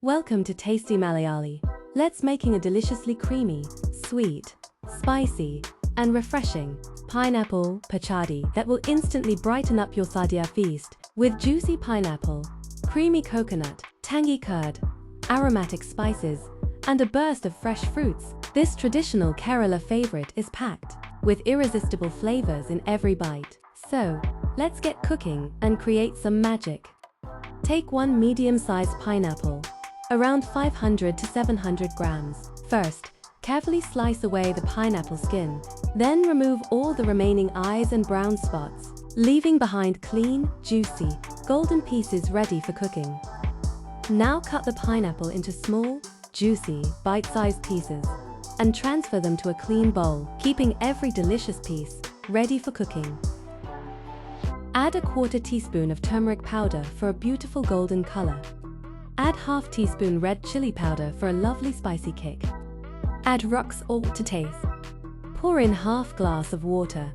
Welcome to Tasty Malayali. Let's making a deliciously creamy, sweet, spicy, and refreshing pineapple pachadi that will instantly brighten up your Sadhya feast with juicy pineapple, creamy coconut, tangy curd, aromatic spices, and a burst of fresh fruits. This traditional Kerala favorite is packed with irresistible flavors in every bite. So, let's get cooking and create some magic. Take one medium-sized pineapple, around 500 to 700 grams. First, carefully slice away the pineapple skin, then remove all the remaining eyes and brown spots, leaving behind clean, juicy, golden pieces ready for cooking. Now cut the pineapple into small, juicy, bite-sized pieces and transfer them to a clean bowl, keeping every delicious piece ready for cooking. Add a quarter teaspoon of turmeric powder for a beautiful golden color. Add half teaspoon red chilli powder for a lovely spicy kick. Add rock salt to taste. Pour in half glass of water.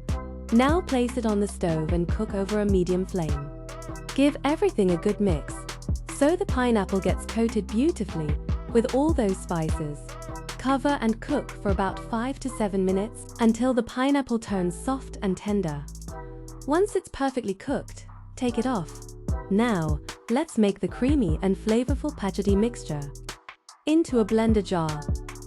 Now place it on the stove and cook over a medium flame. Give everything a good mix, so the pineapple gets coated beautifully with all those spices. Cover and cook for about 5 to 7 minutes until the pineapple turns soft and tender. Once it's perfectly cooked, take it off. Now, let's make the creamy and flavorful pachadi mixture. Into a blender jar,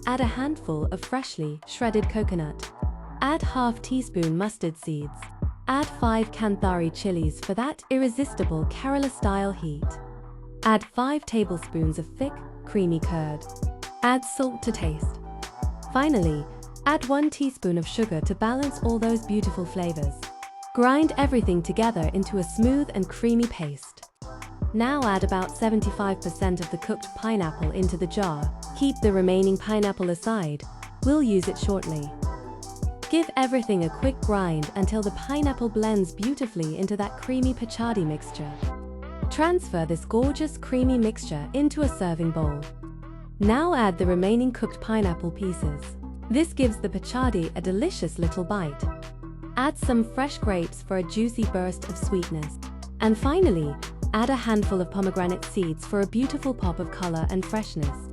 add a handful of freshly shredded coconut. Add half teaspoon mustard seeds. Add 5 kanthari chilies for that irresistible Kerala-style heat. Add 5 tablespoons of thick, creamy curd. Add salt to taste. Finally, add 1 teaspoon of sugar to balance all those beautiful flavors. Grind everything together into a smooth and creamy paste. Now add about 75% of the cooked pineapple into the jar. Keep the remaining pineapple aside. We'll use it shortly. Give everything a quick grind until the pineapple blends beautifully into that creamy pachadi mixture. Transfer this gorgeous creamy mixture into a serving bowl. Now add the remaining cooked pineapple pieces. This gives the pachadi a delicious little bite. Add some fresh grapes for a juicy burst of sweetness. And finally, add a handful of pomegranate seeds for a beautiful pop of color and freshness.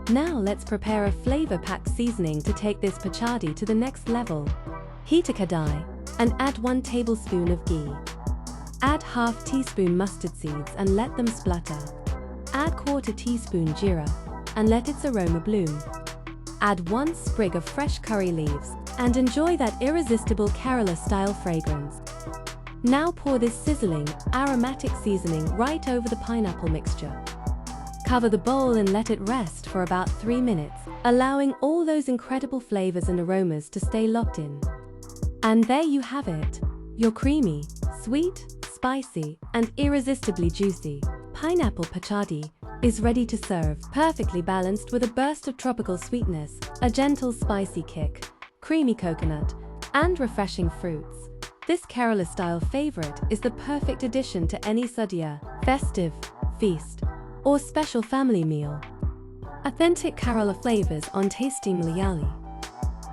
Now let's prepare a flavor-packed seasoning to take this pachadi to the next level. Heat a kadai and add 1 tablespoon of ghee. Add half teaspoon mustard seeds and let them splutter. Add quarter teaspoon jeera and let its aroma bloom. Add 1 sprig of fresh curry leaves and enjoy that irresistible Kerala-style fragrance. Now pour this sizzling, aromatic seasoning right over the pineapple mixture. Cover the bowl and let it rest for about 3 minutes, allowing all those incredible flavors and aromas to stay locked in. And there you have it, your creamy, sweet, spicy, and irresistibly juicy pineapple pachadi is ready to serve, perfectly balanced with a burst of tropical sweetness, a gentle spicy kick, creamy coconut, and refreshing fruits. This Kerala-style favorite is the perfect addition to any Sadhya, festive, feast, or special family meal. Authentic Kerala flavors on Tasty Malayali.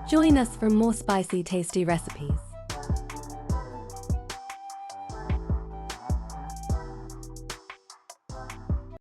Join us for more spicy, tasty recipes.